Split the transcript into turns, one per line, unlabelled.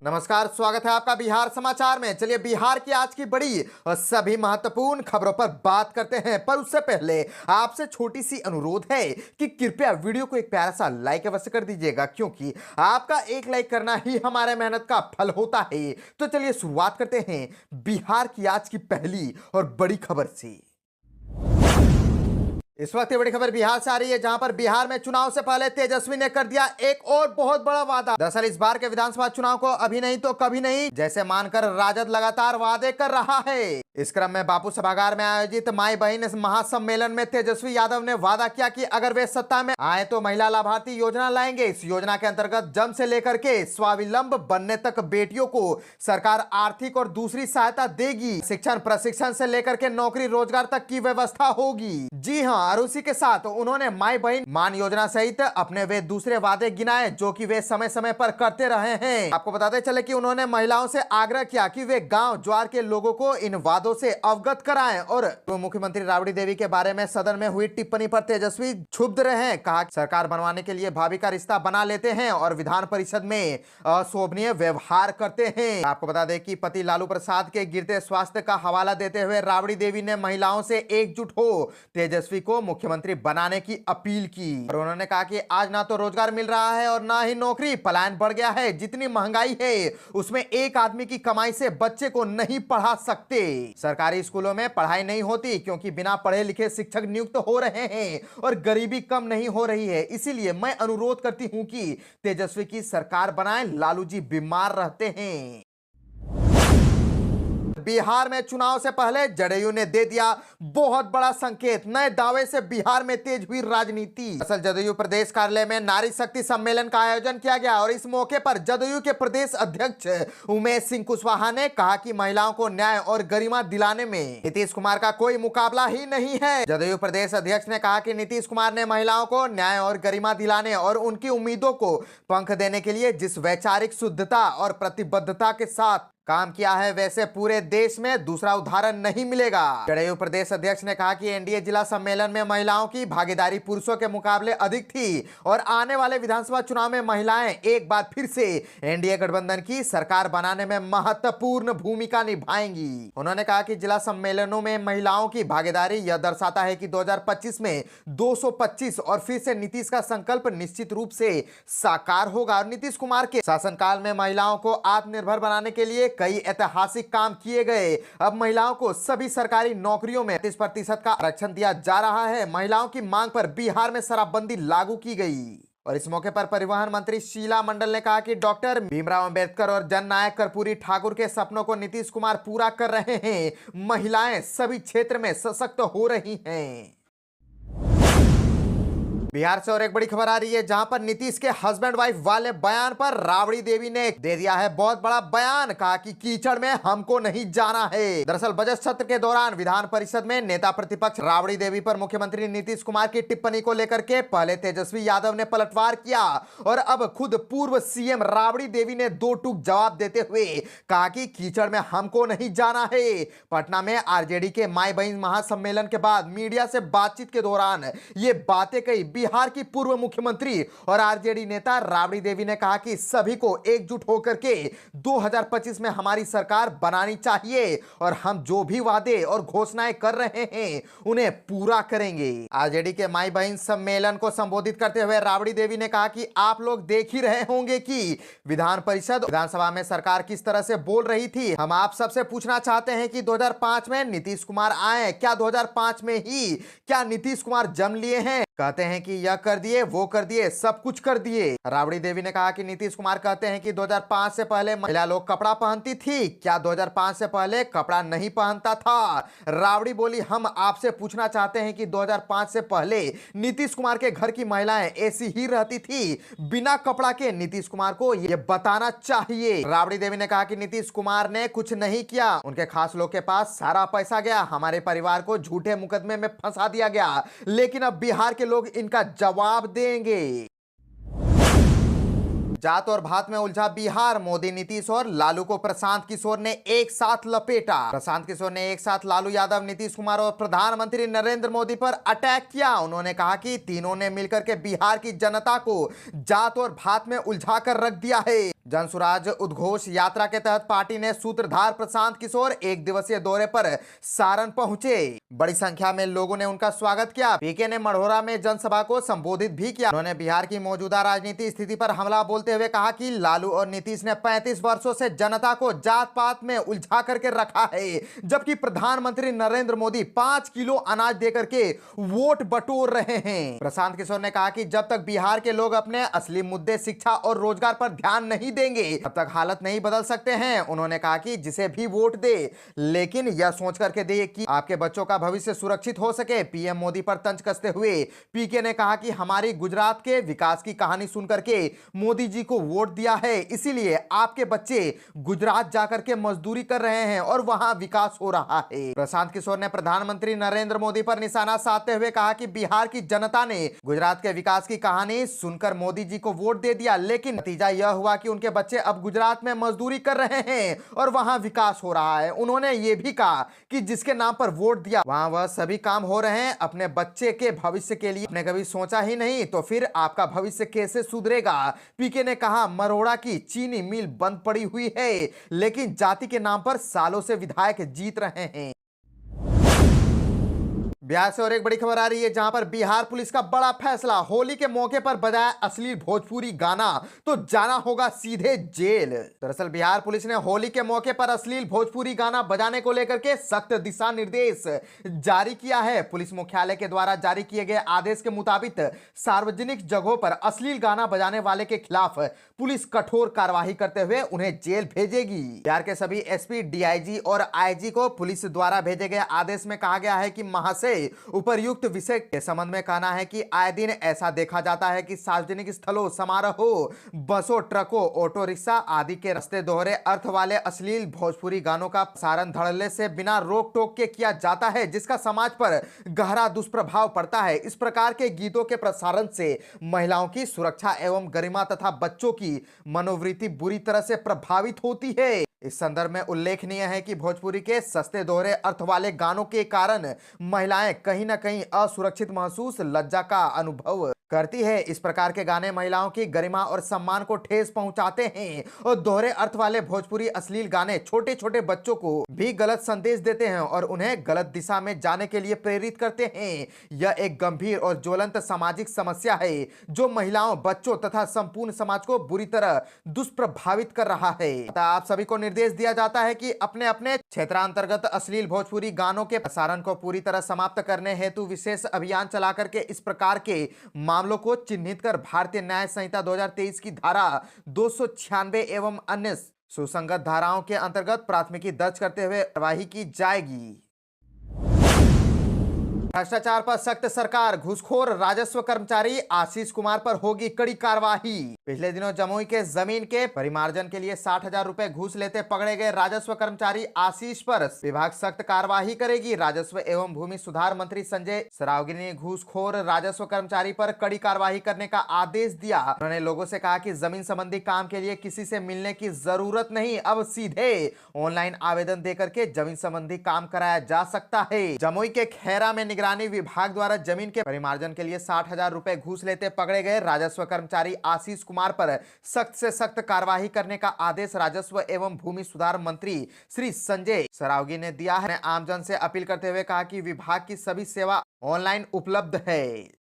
नमस्कार, स्वागत है आपका बिहार समाचार में। चलिए बिहार की आज की बड़ी और सभी महत्वपूर्ण खबरों पर बात करते हैं, पर उससे पहले आपसे छोटी सी अनुरोध है कि कृपया वीडियो को एक प्यारा सा लाइक अवश्य कर दीजिएगा, क्योंकि आपका एक लाइक करना ही हमारे मेहनत का फल होता है। तो चलिए शुरुआत करते हैं बिहार की आज की पहली और बड़ी खबर से। इस वक्त ये बड़ी खबर बिहार से आ रही है, जहां पर बिहार में चुनाव से पहले तेजस्वी ने कर दिया एक और बहुत बड़ा वादा। दरअसल इस बार के विधानसभा चुनाव को अभी नहीं तो कभी नहीं जैसे मानकर राजद लगातार वादे कर रहा है। इस क्रम में बापू सभागार में आयोजित माई बहन महासम्मेलन में तेजस्वी यादव ने वादा किया कि अगर वे सत्ता में आए तो महिला लाभार्थी योजना लाएंगे। इस योजना के अंतर्गत जन्म से लेकर के स्वावलंबी बनने तक बेटियों को सरकार आर्थिक और दूसरी सहायता देगी। शिक्षण प्रशिक्षण से लेकर के नौकरी रोजगार तक की व्यवस्था होगी। जी हाँ, और उसी के साथ उन्होंने माई बहन मान योजना सहित अपने वे दूसरे वादे गिनाए जो कि वे समय समय पर करते रहे हैं। आपको बताते चले कि उन्होंने महिलाओं से आग्रह किया कि वे गांव ज्वार के लोगों को इन वादों से अवगत कराएं। और मुख्यमंत्री राबड़ी देवी के बारे में सदन में हुई टिप्पणी पर तेजस्वी क्षुब्ध रहे। कहा सरकार बनवाने के लिए भाभी का रिश्ता बना लेते हैं और विधान परिषद में अशोभनीय व्यवहार करते हैं। आपको बता दें कि पति लालू प्रसाद के गिरते स्वास्थ्य का हवाला देते हुए राबड़ी देवी ने महिलाओं से एकजुट हो तेजस्वी को मुख्यमंत्री बनाने की अपील की। और उन्होंने कहा कि आज ना तो रोजगार मिल रहा है और ना ही नौकरी, पलायन बढ़ गया है। जितनी महंगाई है उसमें एक आदमी की कमाई से बच्चे को नहीं पढ़ा सकते। सरकारी स्कूलों में पढ़ाई नहीं होती क्योंकि बिना पढ़े लिखे शिक्षक नियुक्त हो रहे हैं और गरीबी कम नहीं हो रही है। इसीलिए मैं अनुरोध करती हूं कि तेजस्वी की सरकार बनाएं। लालू जी बीमार रहते हैं। बिहार में चुनाव से पहले जदयू ने दे दिया बहुत बड़ा संकेत। नए दावे से बिहार में तेज हुई राजनीति। असल जदयू प्रदेश कार्यालय में नारी शक्ति सम्मेलन का आयोजन किया गया और इस मौके पर जदयू के प्रदेश अध्यक्ष उमेश सिंह कुशवाहा ने कहा कि महिलाओं को न्याय और गरिमा दिलाने में नीतीश कुमार का कोई मुकाबला ही नहीं है। जदयू प्रदेश अध्यक्ष ने कहा कि नीतीश कुमार ने महिलाओं को न्याय और गरिमा दिलाने और उनकी उम्मीदों को पंख देने के लिए जिस वैचारिक शुद्धता और प्रतिबद्धता के साथ काम किया है, वैसे पूरे देश में दूसरा उदाहरण नहीं मिलेगा। जदयू प्रदेश अध्यक्ष ने कहा कि एनडीए जिला सम्मेलन में महिलाओं की भागीदारी पुरुषों के मुकाबले अधिक थी और आने वाले विधानसभा चुनाव में महिलाएं एक बार फिर से एनडीए गठबंधन की सरकार बनाने में महत्वपूर्ण भूमिका निभाएंगी। उन्होंने कहा कि जिला सम्मेलनों में महिलाओं की भागीदारी यह दर्शाता है कि 2025 में 225 और फिर से नीतीश का संकल्प निश्चित रूप से साकार होगा। और नीतीश कुमार के शासनकाल में महिलाओं को आत्मनिर्भर बनाने के लिए कई ऐतिहासिक काम किए गए। अब महिलाओं को सभी सरकारी नौकरियों में 30% का आरक्षण दिया जा रहा है। महिलाओं की मांग पर बिहार में शराबबंदी लागू की गई। और इस मौके पर परिवहन मंत्री शीला मंडल ने कहा कि डॉक्टर भीमराव अंबेडकर और जननायक कर्पूरी ठाकुर के सपनों को नीतीश कुमार पूरा कर रहे हैं। महिलाएं सभी क्षेत्र में सशक्त हो रही हैं। बिहार से और एक बड़ी खबर आ रही है, जहां पर नीतीश के हस्बैंड वाइफ वाले बयान पर राबड़ी देवी ने दे दिया है बहुत बड़ा बयान। कहा कि कीचड़ में हमको नहीं जाना है। दरअसल बजट सत्र के दौरान विधान परिषद में नेता प्रतिपक्ष राबड़ी देवी पर मुख्यमंत्री नीतीश कुमार की टिप्पणी को लेकर के पहले तेजस्वी यादव ने पलटवार किया और अब खुद पूर्व सीएम राबड़ी देवी ने दो टूक जवाब देते हुए कहा कि कीचड़ में हमको नहीं जाना है। पटना में आरजेडी के माई बहन महासम्मेलन के बाद मीडिया से बातचीत के दौरान ये बातें कही बिहार की पूर्व मुख्यमंत्री और आरजेडी नेता राबड़ी देवी ने कहा कि सभी को एकजुट होकर के 2025 में हमारी सरकार बनानी चाहिए और हम जो भी वादे और घोषणाएं कर रहे हैं उन्हें पूरा करेंगे। आरजेडी के माई बहन सम्मेलन को संबोधित करते हुए राबड़ी देवी ने कहा कि आप लोग देख ही रहे होंगे कि विधान परिषद विधानसभा में सरकार किस तरह से बोल रही थी। हम आप सबसे पूछना चाहते हैं कि 2005 में नीतीश कुमार आए, क्या 2005 में ही क्या नीतीश कुमार जन्म लिए हैं? कहते हैं कि यह कर दिए, वो कर दिए, सब कुछ कर दिए। राबड़ी देवी ने कहा कि नीतीश कुमार कहते हैं कि 2005 से पहले महिला लोग कपड़ा पहनती थी, क्या 2005 से पहले कपड़ा नहीं पहनता था? राबड़ी बोली, हम आपसे पूछना चाहते हैं कि 2005 से पहले नीतीश कुमार के घर की महिलाएं ऐसी ही रहती थी बिना कपड़ा के? नीतीश कुमार को यह बताना चाहिए। राबड़ी देवी ने कहा कि नीतीश कुमार ने कुछ नहीं किया, उनके खास लोग के पास सारा पैसा गया, हमारे परिवार को झूठे मुकदमे में फंसा दिया गया, लेकिन अब बिहार के लोग इनका जवाब देंगे। जात और भात में उलझा बिहार, मोदी नीतीश और लालू को प्रशांत किशोर ने एक साथ लपेटा। प्रशांत किशोर ने एक साथ लालू यादव, नीतीश कुमार और प्रधानमंत्री नरेंद्र मोदी पर अटैक किया। उन्होंने कहा कि तीनों ने मिलकर के बिहार की जनता को जात और भात में उलझा कर रख दिया है। जनसुराज उद्घोष यात्रा के तहत पार्टी ने सूत्रधार प्रशांत किशोर एक दिवसीय दौरे पर सारण पहुंचे। बड़ी संख्या में लोगों ने उनका स्वागत किया। पीके ने मढ़ौरा में जनसभा को संबोधित भी किया। उन्होंने बिहार की मौजूदा राजनीति स्थिति पर हमला बोलते हुए कहा कि लालू और नीतीश ने 35 वर्षों से जनता को जात पात में उलझा करके रखा है, जबकि प्रधानमंत्री नरेंद्र मोदी 5 किलो अनाज देकर के वोट बटोर रहे हैं। प्रशांत किशोर ने कहा कि जब तक बिहार के लोग अपने असली मुद्दे शिक्षा और रोजगार पर ध्यान नहीं देंगे तब तक हालत नहीं बदल सकते हैं। उन्होंने कहा कि जिसे भी वोट दे, लेकिन यह सोच करके दे कि आपके बच्चों का भविष्य सुरक्षित हो सके। पीएम मोदी पर तंज कसते हुए पीके ने कहा कि हमारी गुजरात के विकास की कहानी सुनकर के मोदी जी को वोट दिया है, इसीलिए आपके बच्चे गुजरात जाकर के मजदूरी कर रहे हैं और वहां विकास हो रहा है। प्रशांत किशोर ने प्रधानमंत्री नरेंद्र मोदी पर निशाना साधते हुए कहा कि बिहार की जनता ने गुजरात के विकास की कहानी सुनकर मोदी जी को वोट दे दिया, लेकिन नतीजा यह हुआ कि उनके बच्चे अब गुजरात में मजदूरी कर रहे हैं और वहां विकास हो रहा है। उन्होंने यह भी कहा कि जिसके नाम पर वोट दिया वहां वह सभी काम हो रहे हैं। अपने बच्चे के भविष्य के लिए आपने कभी सोचा ही नहीं तो फिर आपका भविष्य कैसे सुधरेगा। पीके ने कहा मरोड़ा की चीनी मिल बंद पड़ी हुई है, लेकिन जाति के नाम पर सालों से विधायक जीत रहे हैं। बिहार से और एक बड़ी खबर आ रही है, जहां पर बिहार पुलिस का बड़ा फैसला। होली के मौके पर बजाया अश्लील भोजपुरी गाना तो जाना होगा सीधे जेल। दरअसल बिहार पुलिस ने होली के मौके पर अश्लील भोजपुरी गाना बजाने को लेकर के सख्त दिशा निर्देश जारी किया है। पुलिस मुख्यालय के द्वारा जारी किए गए आदेश के मुताबिक सार्वजनिक जगहों पर अश्लील गाना बजाने वाले के खिलाफ पुलिस कठोर कार्रवाई करते हुए उन्हें जेल भेजेगी। बिहार के सभी एसपी, डीआईजी और आईजी को पुलिस द्वारा भेजे गए आदेश में कहा गया है कि माह से उपर्युक्त विषय के संबंध में कहना है कि आए दिन ऐसा देखा जाता है कि सार्वजनिक स्थलों, समारोहों, बसों, ट्रकों, ऑटो रिक्शा आदि के रास्ते दोहरे अर्थ वाले अश्लील भोजपुरी गानों का प्रसारण धड़ल्ले से बिना रोक टोक के किया जाता है, जिसका समाज पर गहरा दुष्प्रभाव पड़ता है। इस प्रकार के गीतों के प्रसारण से महिलाओं की सुरक्षा एवं गरिमा तथा बच्चों की मनोवृत्ति बुरी तरह से प्रभावित होती है। इस संदर्भ में उल्लेखनीय है कि भोजपुरी के सस्ते दोहरे अर्थ वाले गानों के कारण महिलाएं कहीं ना कहीं असुरक्षित महसूस, लज्जा का अनुभव करती है। इस प्रकार के गाने महिलाओं की गरिमा और सम्मान को ठेस पहुंचाते हैं और दोहरे अर्थ वाले भोजपुरी अश्लील गाने छोटे छोटे बच्चों को भी गलत संदेश देते हैं और उन्हें गलत दिशा में जाने के लिए प्रेरित करते हैं। यह एक गंभीर और ज्वलंत सामाजिक समस्या है जो महिलाओं, बच्चों तथा संपूर्ण समाज को बुरी तरह दुष्प्रभावित कर रहा है। आप सभी को निर्देश दिया जाता है कि अपने अपने क्षेत्रांतर्गत अश्लील भोजपुरी गानों के प्रसारण को पूरी तरह समाप्त करने हेतु विशेष अभियान चला करके इस प्रकार के मामलों को चिन्हित कर भारतीय न्याय संहिता 2023 की धारा 296 एवं अन्य सुसंगत धाराओं के अंतर्गत प्राथमिकी दर्ज करते हुए कार्यवाही की जाएगी। भ्रष्टाचार पर सख्त सरकार, घूसखोर राजस्व कर्मचारी आशीष कुमार पर होगी कड़ी कार्रवाई। पिछले दिनों जमुई के जमीन के परिमार्जन के लिए 60,000 रुपए घूस लेते पकड़े गए राजस्व कर्मचारी आशीष पर विभाग सख्त कार्रवाई करेगी। राजस्व एवं भूमि सुधार मंत्री संजय सरावगी ने घूसखोर राजस्व कर्मचारी पर कड़ी कार्रवाई करने का आदेश दिया। उन्होंने लोगों से कहा कि जमीन संबंधी काम के लिए किसी से मिलने की जरूरत नहीं, अब सीधे ऑनलाइन आवेदन देकर के जमीन संबंधी काम कराया जा सकता है। जमुई के खैरा में निगरानी विभाग द्वारा जमीन के परिमार्जन के लिए 60,000 रुपए घूस लेते पकड़े गए राजस्व कर्मचारी आशीष कुमार पर सख्त से सख्त कार्रवाई करने का आदेश राजस्व एवं भूमि सुधार मंत्री श्री संजय सरावगी ने दिया है। आमजन से अपील करते हुए कहा कि विभाग की सभी सेवा ऑनलाइन उपलब्ध है।